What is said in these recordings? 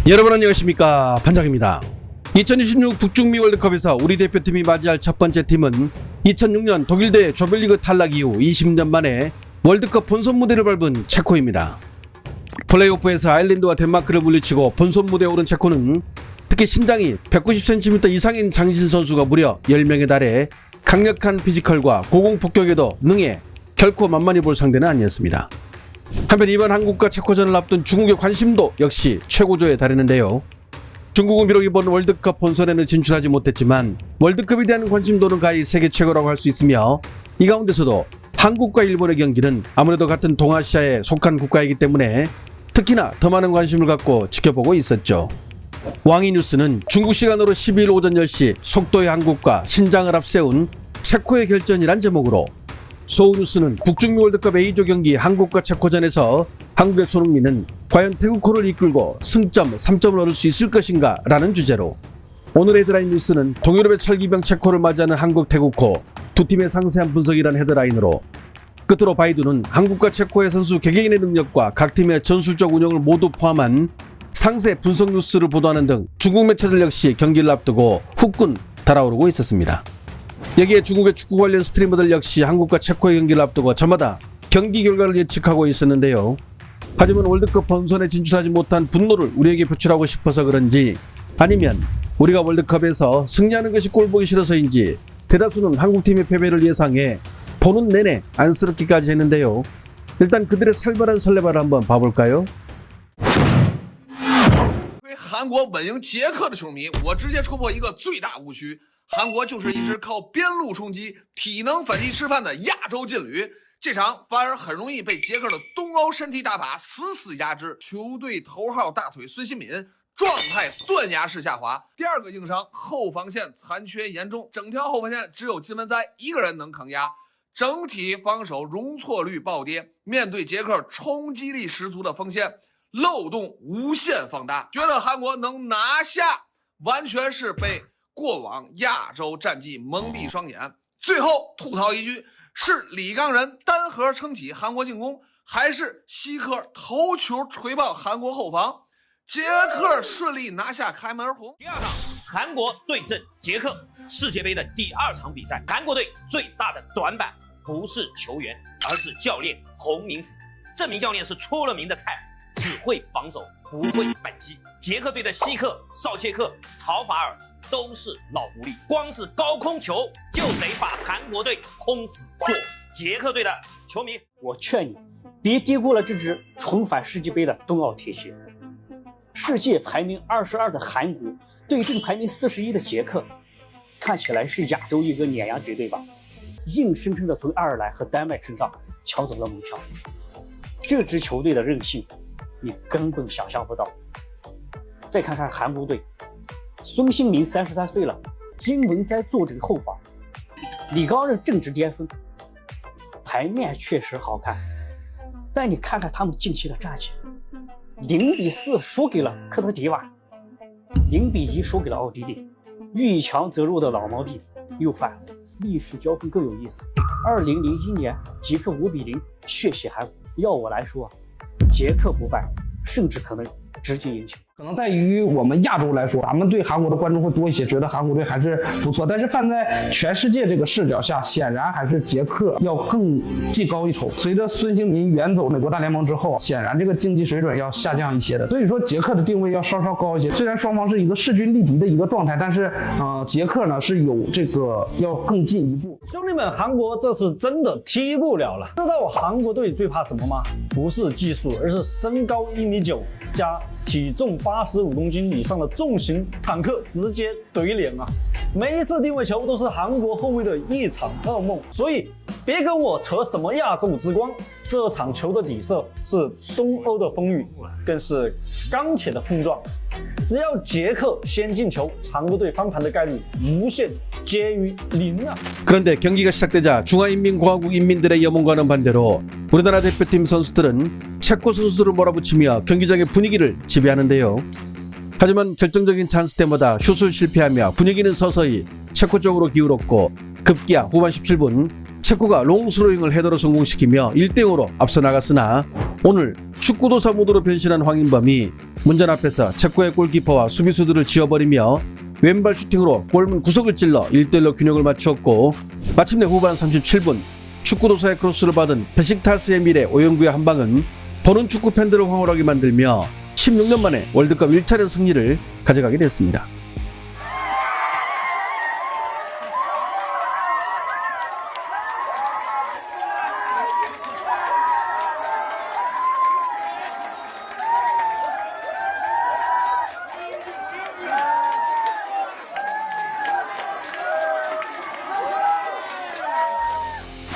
여러분 안녕하십니까, 반장입니다. 2026 북중미 월드컵에서 우리 대표팀이 맞이할 첫 번째 팀은 2006년 독일 대 조별리그 탈락 이후 20년 만에 월드컵 본선 무대를 밟은 체코입니다. 플레이오프에서 아일랜드와 덴마크를 물리치고 본선 무대에 오른 체코는 특히 신장이 190cm 이상인 장신 선수가 무려 10명에 달해 강력한 피지컬과 고공폭격에도 능해 결코 만만히 볼 상대는 아니었습니다. 한편 이번 한국과 체코전을 앞둔 중국의 관심도 역시 최고조에 달했는데요. 중국은 비록 이번 월드컵 본선에는 진출하지 못했지만 월드컵에 대한 관심도는 가히 세계 최고라고 할 수 있으며, 이 가운데서도 한국과 일본의 경기는 아무래도 같은 동아시아에 속한 국가이기 때문에 특히나 더 많은 관심을 갖고 지켜보고 있었죠. 왕이뉴스는 중국 시간으로 12일 오전 10시 속도의 한국과 신장을 앞세운 체코의 결전이란 제목으로, 소우뉴스는 북중미 월드컵 A조 경기 한국과 체코전에서 한국의 손흥민은 과연 태국호를 이끌고 승점 3점을 얻을 수 있을 것인가 라는 주제로, 오늘 헤드라인 뉴스는 동유럽의 철기병 체코를 맞이하는 한국 태국호 두 팀의 상세한 분석이라는 헤드라인으로, 끝으로 바이두는 한국과 체코의 선수 개개인의 능력과 각 팀의 전술적 운영을 모두 포함한 상세 분석 뉴스를 보도하는 등 중국 매체들 역시 경기를 앞두고 후끈 달아오르고 있었습니다. 여기에 중국의 축구 관련 스트리머들 역시 한국과 체코의 경기를 앞두고 저마다 경기 결과를 예측하고 있었는데요. 하지만 월드컵 본선에 진출하지 못한 분노를 우리에게 표출하고 싶어서 그런지, 아니면 우리가 월드컵에서 승리하는 것이 꼴보기 싫어서인지 대다수는 한국팀의 패배를 예상해 보는 내내 안쓰럽기까지 했는데요. 일단 그들의 살벌한 설레발을 한번 봐볼까요? 韩国稳赢捷克的球迷，我直接戳破一个最大误区：韩国就是一支靠边路冲击、体能反击吃饭的亚洲劲旅。这场反而很容易被捷克的东欧身体大法死死压制。球队头号大腿孙兴敏状态断崖式下滑，第二个硬伤，后防线残缺严重，整条后防线只有金文哉一个人能抗压，整体防守容错率暴跌。面对捷克冲击力十足的锋线，漏洞无限放大，觉得韩国能拿下，完全是被过往亚洲战绩蒙蔽双眼。最后吐槽一句，是李刚仁单核撑起韩国进攻，还是希克头球锤爆韩国后防？捷克顺利拿下开门红。第二场，韩国对阵捷克，世界杯的第二场比赛，韩国队最大的短板不是球员，而是教练洪明甫。这名教练是出了名的菜，只会防守，不会反击。捷克队的希克、绍切克、曹法尔都是老狐狸，光是高空球就得把韩国队轰死。做捷克队的球迷，我劝你别低估了这支重返世界杯的冬奥铁鞋。世界排名22的韩国对阵排名41的捷克，看起来是亚洲一个碾压绝对吧？硬生生的从爱尔兰和丹麦身上抢走了门票。这支球队的韧性，你根本想象不到。再看看韩国队，孙兴民33岁了，金文哉坐镇后防，李刚任正值巅峰，牌面确实好看，但你看看他们近期的战绩，0-4输给了科特迪瓦，0-1输给了奥地利，遇强则弱的老毛病又犯了。历史交锋更有意思，2001年捷克5-0血洗韩国。要我来说，捷克不败，甚至可能直接赢球。可能在于我们亚洲来说，咱们对韩国的关注会多一些，觉得韩国队还是不错。但是放在全世界这个视角下，显然还是捷克要更技高一筹。随着孙兴民远走美国大联盟之后，显然这个竞技水准要下降一些的。所以说捷克的定位要稍稍高一些。虽然双方是一个势均力敌的一个状态，但是捷克呢是有这个要更进一步。兄弟们，韩国这次真的踢不了了。知道韩国队最怕什么吗？不是技术，而是身高1.9米加体重85公斤以上的重型坦克直接怼脸啊！每一次定位球都是韩国后卫的一场噩梦，所以别跟我扯什么亚洲之光，这场球的底色是东欧的风雨，更是钢铁的碰撞。只要捷克先进球，韩国队翻盘的概率无限接于0啊！ 그런데 경기가 시작되자 중화인민공화국 인민들의 염원과는 반대로 우리나라 대표팀 선수들은 체코 선수들을 몰아붙이며 경기장의 분위기를 지배하는데요. 하지만 결정적인 찬스 때마다 슛을 실패하며 분위기는 서서히 체코 쪽으로 기울었고, 급기야 후반 17분 체코가 롱스로잉을 헤더로 성공시키며 1대0으로 앞서 나갔으나 오늘 축구도사 모드로 변신한 황인범이 문전 앞에서 체코의 골키퍼와 수비수들을 지워버리며 왼발 슈팅으로 골문 구석을 찔러 1대1로 균형을 맞추었고 마침내 후반 37분 축구도사의 크로스를 받은 베식타스의 미래 오영구의 한 방은 보는 축구 팬들을 황홀하게 만들며 16년 만에 월드컵 1차전 승리를 가져가게 됐습니다.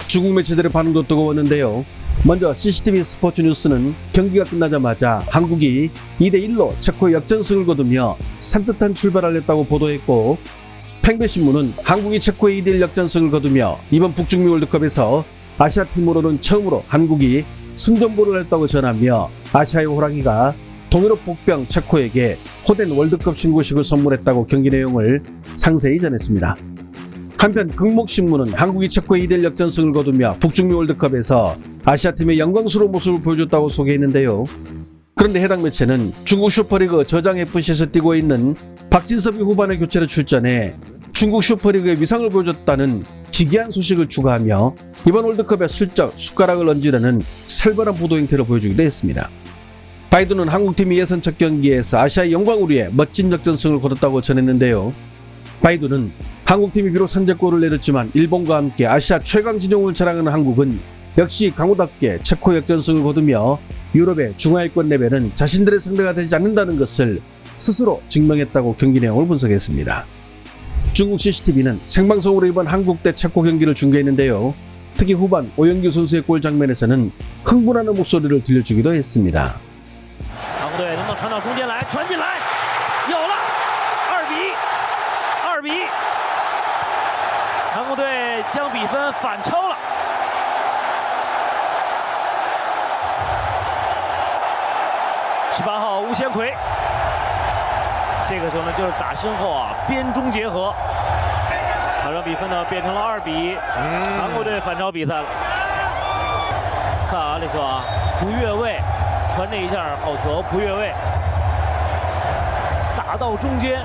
중국 매체들의 반응도 뜨거웠는데요. 먼저 CCTV 스포츠 뉴스는 경기가 끝나자마자 한국이 2대1로 체코의 역전승을 거두며 산뜻한 출발을 했다고 보도했고 팽배신문은 한국이 체코의 2대1 역전승을 거두며 이번 북중미 월드컵에서 아시아팀으로는 처음으로 한국이 승전보를 했다고 전하며 아시아의 호랑이가 동유럽 복병 체코에게 호된 월드컵 신고식을 선물했다고 경기 내용을 상세히 전했습니다. 한편 극목신문은 한국이 체코의 2대1 역전승을 거두며 북중미 월드컵에서 아시아팀의 영광스러운 모습을 보여줬다고 소개했는데요. 그런데 해당 매체는 중국 슈퍼리그 저장FC에서 뛰고 있는 박진섭이 후반에 교체로 출전해 중국 슈퍼리그의 위상을 보여줬다는 기괴한 소식을 추가하며 이번 월드컵에 슬쩍 숟가락을 얹으려는 살벌한 보도 행태를 보여주기도 했습니다. 바이든은 한국팀이 예선 첫 경기에서 아시아의 영광을 위해 멋진 역전승을 거뒀다고 전했는데요. 바이든은 한국팀이 비록 선제골을 내렸지만 일본과 함께 아시아 최강 진영을 자랑하는 한국은 역시 강호답게 체코 역전승을 거두며 유럽의 중하위권 레벨은 자신들의 상대가 되지 않는다는 것을 스스로 증명했다고 경기 내용을 분석했습니다. 중국 CCTV는 생방송으로 이번 한국 대 체코 경기를 중계했는데요. 특히 후반 오영규 선수의 골 장면에서는 흥분하는 목소리를 들려주기도 했습니다. 韩国队将比分反超了。18号吴先奎，这个球呢就是打身后啊边中结合，好让比分呢变成了2比1，韩国队反超比赛了。看啊，这球啊不越位，传这一下好球不越位，打到中间，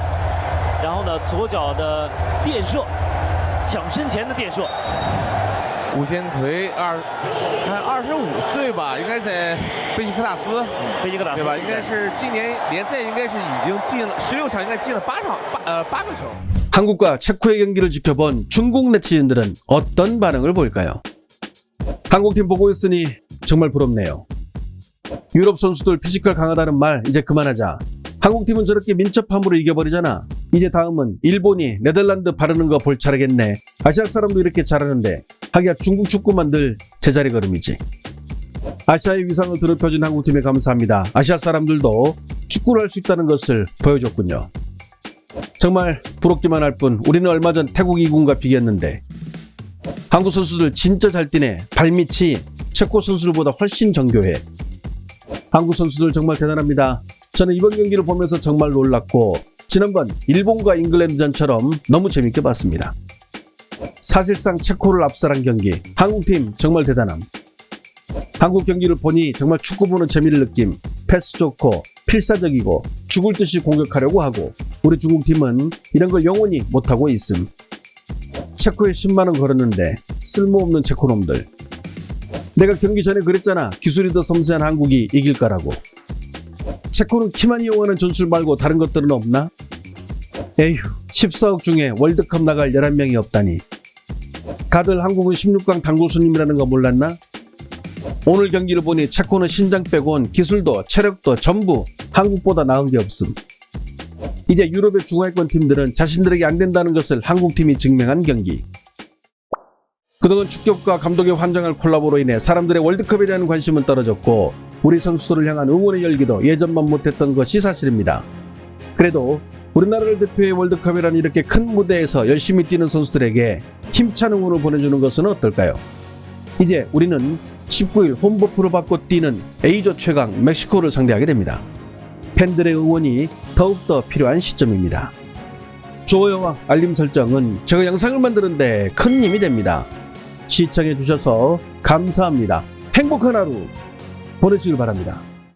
然后呢左脚的垫射。 抢身前的垫射，吴先奎25岁吧，应该在贝西克塔斯，对吧？应该是今年联赛应该是已经进了16场，应该进了8个球。 한국과 체코의 경기를 지켜본 중국 네티즌들은 어떤 반응을 보일까요? 한국팀 보고 있으니 정말 부럽네요. 유럽 선수들 피지컬 강하다는 말 이제 그만하자. 한국팀은 저렇게 민첩함으로 이겨버리잖아. 이제 다음은 일본이 네덜란드 바르는 거 볼 차례겠네. 아시아 사람도 이렇게 잘하는데 하기야 중국 축구만 늘 제자리 걸음이지. 아시아의 위상을 드높여준 한국팀에 감사합니다. 아시아 사람들도 축구를 할 수 있다는 것을 보여줬군요. 정말 부럽기만 할 뿐 우리는 얼마 전 태국 2군과 비겼는데 한국 선수들 진짜 잘 뛰네. 발밑이 체코 선수들보다 훨씬 정교해. 한국 선수들 정말 대단합니다. 저는 이번 경기를 보면서 정말 놀랐고 지난번 일본과 잉글랜드전처럼 너무 재밌게 봤습니다. 사실상 체코를 압살한 경기, 한국팀 정말 대단함. 한국 경기를 보니 정말 축구 보는 재미를 느낌, 패스 좋고 필사적이고 죽을 듯이 공격하려고 하고 우리 중국팀은 이런 걸 영원히 못하고 있음. 체코에 10만원 걸었는데 쓸모없는 체코놈들. 내가 경기 전에 그랬잖아. 기술이 더 섬세한 한국이 이길 거라고. 체코는 키만 이용하는 전술 말고 다른 것들은 없나? 에휴, 14억 중에 월드컵 나갈 11명이 없다니. 다들 한국은 16강 단골 손님이라는 거 몰랐나? 오늘 경기를 보니 체코는 신장 빼곤 기술도 체력도 전부 한국보다 나은 게 없음. 이제 유럽의 중하위권 팀들은 자신들에게 안 된다는 것을 한국팀이 증명한 경기. 그동안 축격과 감독의 환장할 콜라보로 인해 사람들의 월드컵에 대한 관심은 떨어졌고 우리 선수들을 향한 응원의 열기도 예전만 못했던 것이 사실입니다. 그래도 우리나라를 대표해 월드컵이란 이렇게 큰 무대에서 열심히 뛰는 선수들에게 힘찬 응원을 보내주는 것은 어떨까요? 이제 우리는 19일 홈버프를 받고 뛰는 A조 최강 멕시코를 상대하게 됩니다. 팬들의 응원이 더욱더 필요한 시점입니다. 좋아요와 알림 설정은 제가 영상을 만드는데 큰 힘이 됩니다. 시청해 주셔서 감사합니다. 행복한 하루 보내시길 바랍니다.